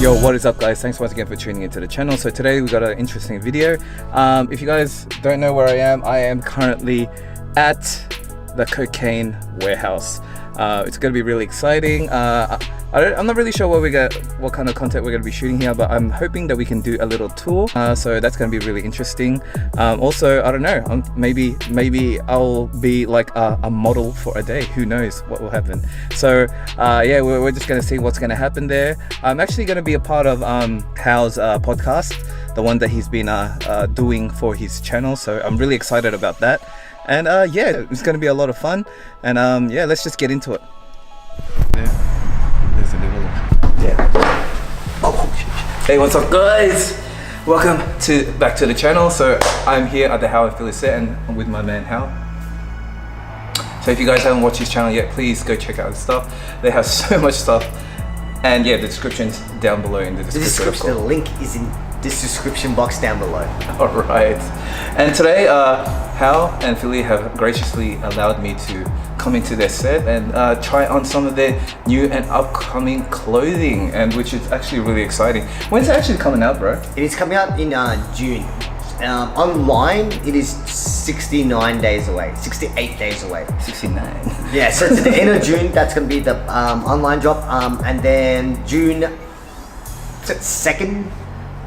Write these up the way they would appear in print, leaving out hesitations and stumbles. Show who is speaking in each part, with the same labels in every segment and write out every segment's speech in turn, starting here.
Speaker 1: Yo, what is up guys? Thanks once again for tuning into the channel. So today we got an interesting video. If you guys don't know where I am currently at the KOKAINE warehouse. It's going to be really exciting. I'm not really sure what kind of content we're going to be shooting here, but I'm hoping that we can do a little tour. So that's going to be really interesting. Also, I don't know, maybe I'll be like a model for a day. Who knows what will happen? So yeah, we're just going to see what's going to happen there. I'm actually going to be a part of Hal's podcast, the one that he's been doing for his channel. So I'm really excited about that. And yeah, it's going to be a lot of fun. And yeah, let's just get into it. There's a little... Yeah. Oh, hey, what's up guys? Welcome back to the channel. So I'm here at the How and Philly set, and I'm with my man How. So if you guys haven't watched his channel yet, please go check out his stuff. They have so much stuff. And yeah, the description's down below in the description.
Speaker 2: The link is in this description box down below.
Speaker 1: Alright. And today, Hal and Philly have graciously allowed me to come into their set and try on some of their new and upcoming clothing, and which is actually really exciting. When's it actually coming out, bro?
Speaker 2: It is coming out in June. Online, it is 69 days away, 68 days away.
Speaker 1: 69.
Speaker 2: Yeah, so to the end of June, that's going to be the online drop. And then June 2nd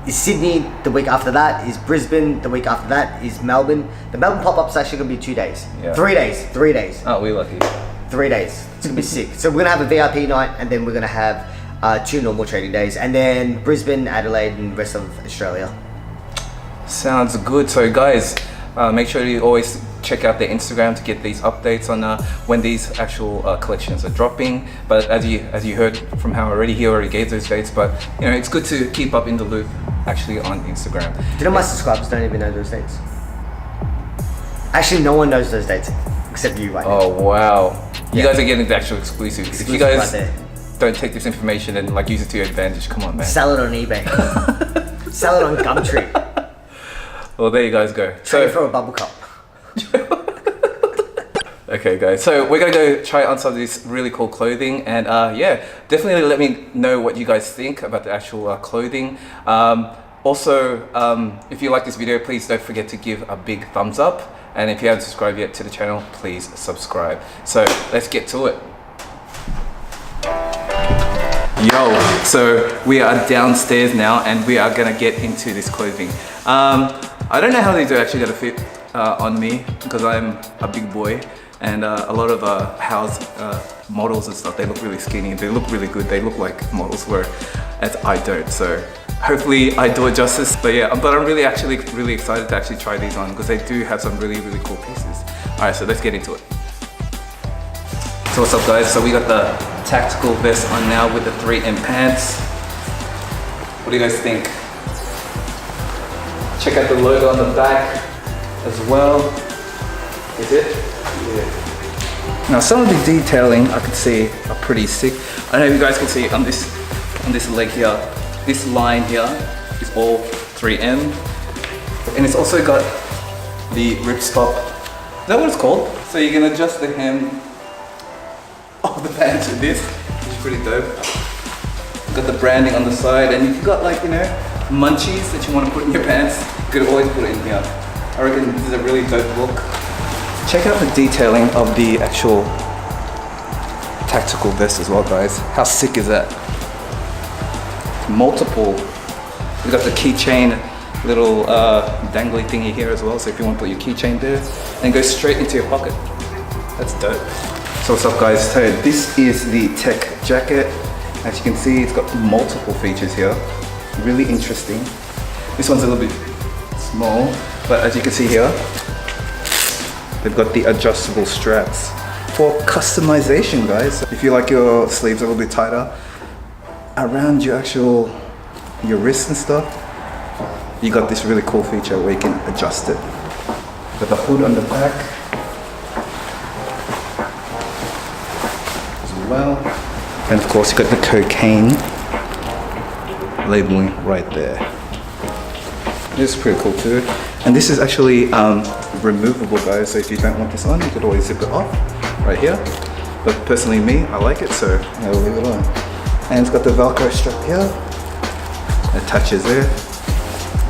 Speaker 2: is Sydney, the week after that is Brisbane, the week after that is Melbourne. The Melbourne pop-up's actually going to be 2 days. Yeah. 3 days.
Speaker 1: Oh, we're lucky.
Speaker 2: 3 days. It's going to be sick. So we're going to have a VIP night, and then we're going to have 2 normal trading days. And then Brisbane, Adelaide, and rest of Australia.
Speaker 1: Sounds good. So guys, make sure you always check out their Instagram to get these updates on when these actual collections are dropping. But as you heard from How already, he already gave those dates. But you know, it's good to keep up in the loop actually on Instagram.
Speaker 2: Do you know my subscribers don't even know those dates? Actually, no one knows those dates except you right now.
Speaker 1: Oh wow, you guys are getting the actual exclusive. If you guys
Speaker 2: right
Speaker 1: don't take this information and like use it to your advantage, come on man.
Speaker 2: Sell it on eBay. Sell it on Gumtree.
Speaker 1: Well, there you guys go.
Speaker 2: So for a bubble cup.
Speaker 1: Okay guys, so we're gonna go try on some of this really cool clothing, and yeah, definitely let me know what you guys think about the actual clothing. Also, if you like this video, please don't forget to give a big thumbs up, and if you haven't subscribed yet to the channel, please subscribe. So let's get to it. Yo, so we are downstairs now and we are gonna get into this clothing. I don't know how these are actually gonna fit on me because I'm a big boy, and a lot of Hal's models and stuff, they look really skinny, they look really good, they look like models, whereas I don't. So hopefully I do it justice. But yeah, but I'm really excited to actually try these on because they do have some really cool pieces. Alright, so let's get into it. So what's up guys, so we got the tactical vest on now with the 3M pants. What do you guys think? Check out the logo on the back as well. Is it? Yeah. Now some of the detailing I can see are pretty sick. I don't know if you guys can see on this leg here, this line here is all 3M, and it's also got the ripstop. Is that what it's called? So you can adjust the hem of the pants with this, which is pretty dope. You've got the branding on the side, and if you've got like, you know, munchies that you want to put in your pants, you could always put it in here. I reckon this is a really dope look. Check out the detailing of the actual tactical vest as well, guys. How sick is that? Multiple. We've got the keychain, little dangly thingy here as well, so if you want to put your keychain there, and go straight into your pocket. That's dope. So what's up guys, so this is the tech jacket. As you can see, it's got multiple features here. Really interesting. This one's a little bit small, but as you can see here, they've got the adjustable straps for customization, guys. If you like your sleeves a little bit tighter around your wrists and stuff, you got this really cool feature where you can adjust it. Got the hood on the back as well, and of course you got the KOKAINE labeling right there. This is pretty cool too. And this is actually removable, guys, so if you don't want this on, you could always zip it off right here. But personally me, I like it, so I'll leave it on. And it's got the Velcro strap here. attaches there.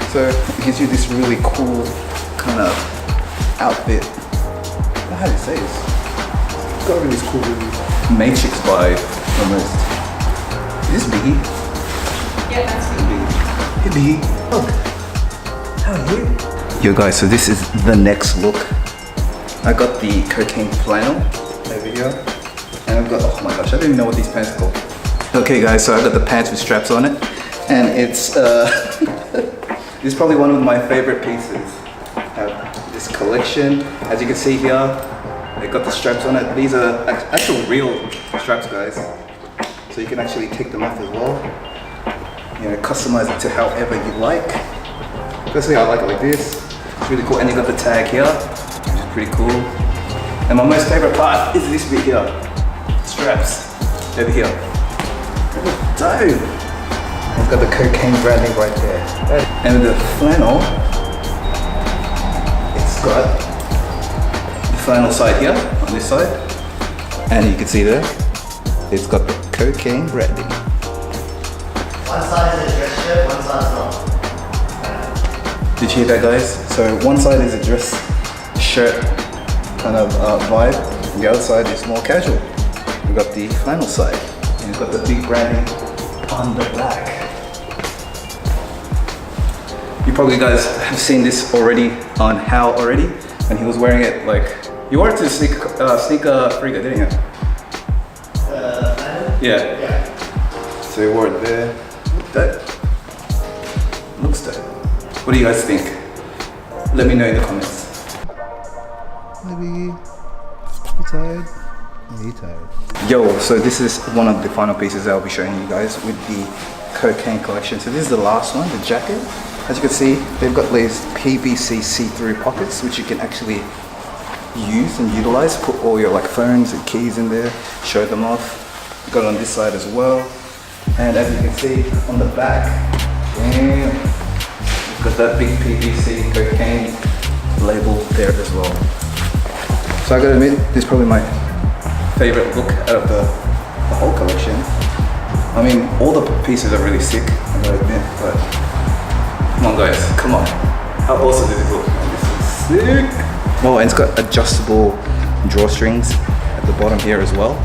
Speaker 1: So it gives you this really cool kind of outfit. I don't know how to say this. It's got really cool Matrix vibe almost. Is this Biggie?
Speaker 3: Yeah, that's Biggie.
Speaker 1: Hey Biggie. Look. How are you? Yo guys, so this is the next look. I got the cocaine flannel over here. And I've got, oh my gosh, I don't even know what these pants are called. Okay guys, so I got the pants with straps on it. And it's, this is probably one of my favorite pieces. This collection, as you can see here, they got the straps on it. These are actual real straps, guys. So you can actually take them off as well. You know, customize it to however you like. Personally, I like it like this. It's really cool. And you got the tag here, which is pretty cool. And my most favorite part is this bit here. Straps over here. Dope. It's got the cocaine branding right there. And the flannel, it's got the flannel side here, on this side. And you can see there, it's got the cocaine branding.
Speaker 2: One side is a dress shirt, one side is not.
Speaker 1: Did you hear that, guys? So one side is a dress shirt kind of vibe, and the other side is more casual. We've got the flannel side, and it's got the big branding on the back. You probably guys have seen this already on Hal already, and he was wearing it like, you wore it to Sneaker Freaker, didn't you? Yeah.
Speaker 2: Yeah.
Speaker 1: So he wore it there. Dope. Looks dope. What do you guys think? Let me know in the comments. Maybe you tired? Yeah, you tired. Yo, so this is one of the final pieces I'll be showing you guys with the cocaine collection. So this is the last one, the jacket. As you can see, they've got these PVC see-through pockets which you can actually use and utilize. Put all your like phones and keys in there, show them off. You've got it on this side as well. And as you can see on the back, damn, you've got that big PVC cocaine label there as well. So I gotta admit, this is probably my favorite look out of the whole collection. I mean, all the pieces are really sick, I gotta admit, but come on guys, come on. How awesome does it look? This is sick. Oh, and it's got adjustable drawstrings at the bottom here as well.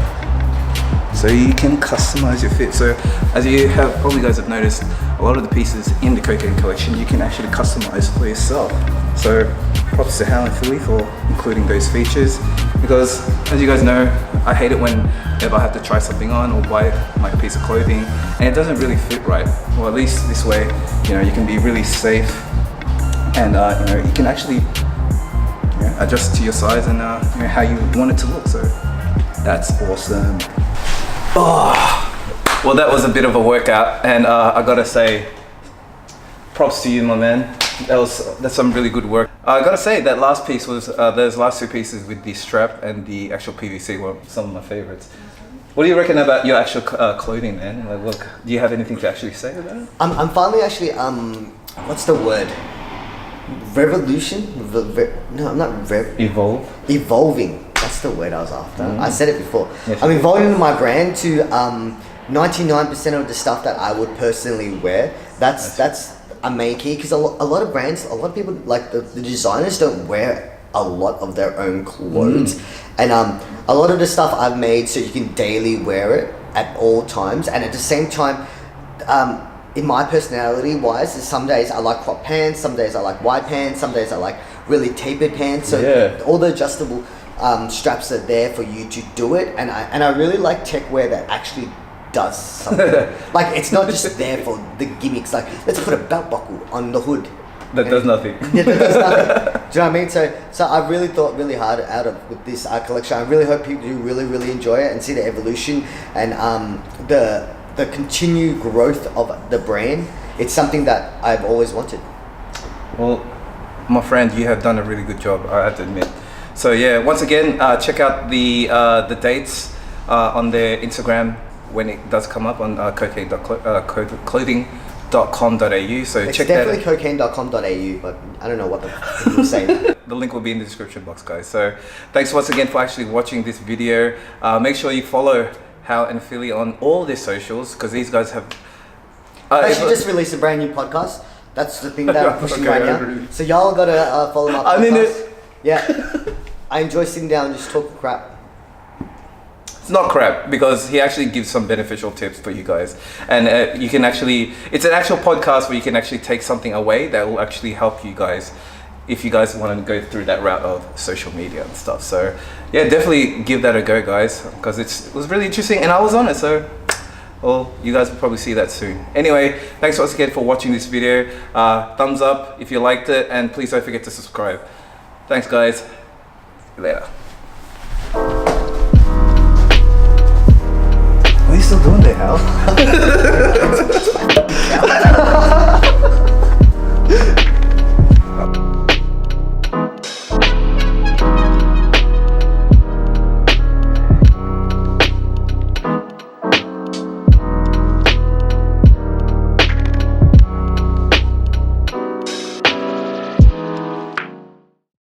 Speaker 1: So you can customize your fit. So as you have probably guys have noticed, a lot of the pieces in the cocaine collection you can actually customize for yourself. So props to Hal and Philly for including those features, because as you guys know, I hate it whenever I have to try something on or buy like a piece of clothing and it doesn't really fit right. Well, at least this way, you know, you can be really safe and you know, you can actually adjust to your size and you know, how you want it to look. So that's awesome. Oh, well, that was a bit of a workout, and I gotta say, props to you, my man. That's some really good work. I gotta say that last piece was those last two pieces with the strap and the actual PVC were some of my favorites. What do you reckon about your actual clothing, man? Like, look, do you have anything to actually say about it?
Speaker 2: I'm finally actually what's the word? Revolution? No, I'm not evolving. That's the word I was after. I said it before. Yes, I'm evolving my brand to 99% of the stuff that I would personally wear. That's a main key, because a lot of brands, a lot of people, like the designers don't wear a lot of their own clothes. And a lot of the stuff I've made so you can daily wear it at all times, and at the same time, in my personality wise, some days I like crop pants, some days I like wide pants, some days I like really tapered pants. So all the adjustable straps are there for you to do it, and I really like tech wear that actually does something. Like, it's not just there for the gimmicks, like let's put a belt buckle on the hood.
Speaker 1: That does nothing.
Speaker 2: Yeah, that does nothing. Do you know what I mean? So I really thought really hard with this collection. I really hope people do really enjoy it and see the evolution and the continued growth of the brand. It's something that I've always wanted.
Speaker 1: Well, my friend, you have done a really good job, I have to admit. So yeah, once again, check out the dates on their Instagram when it does come up on clothing.com.au. So
Speaker 2: it's
Speaker 1: check that out.
Speaker 2: definitely cocaine.com.au, but I don't know what the people are saying.
Speaker 1: The link will be in the description box, guys. So thanks once again for actually watching this video. Make sure you follow Hal and Philly on all their socials, because these guys have
Speaker 2: Actually, just released a brand new podcast. That's the thing that I'm pushing
Speaker 1: Okay,
Speaker 2: right now.
Speaker 1: really.
Speaker 2: So y'all gotta follow my podcast.
Speaker 1: I'm in it.
Speaker 2: Yeah. I enjoy sitting down and just talking crap.
Speaker 1: It's not crap because he actually gives some beneficial tips for you guys, and you can actually, it's an actual podcast where you can actually take something away that will actually help you guys if you guys want to go through that route of social media and stuff. So yeah, definitely give that a go, guys, because it was really interesting and I was on it. So well, you guys will probably see that soon. Anyway, thanks once again for watching this video. Thumbs up if you liked it, and please don't forget to subscribe. Thanks, guys. See you later. What are you still doing there, Hal?